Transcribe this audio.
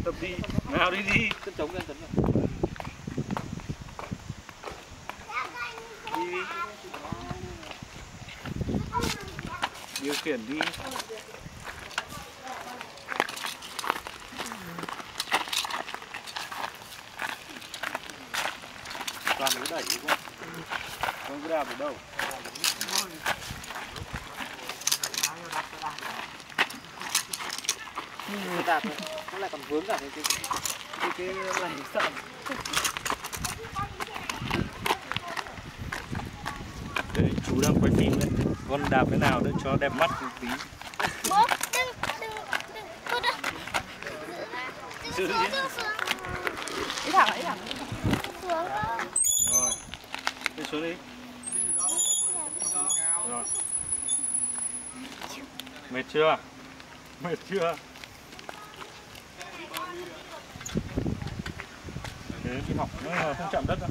Tập đi. Nào đi đi. Cất trống lên Tuấn rồi. Đi đi. Điều khiển đi. Toàn mới đẩy đúng không? Không có đạp được đâu. Đạp nó lại còn vướng cả cái này sợ. Đấy, chú đang quay phim đấy. Con đạp cái nào để cho đẹp mắt một tí. Bố, đừng, cô đừng. Giữ đi. Đi thẳng, đi thẳng. Xuống. Rồi, đi xuống đi. Rồi. Mệt chưa? Mệt chưa? Thế cái học nó không chạm đất đâu.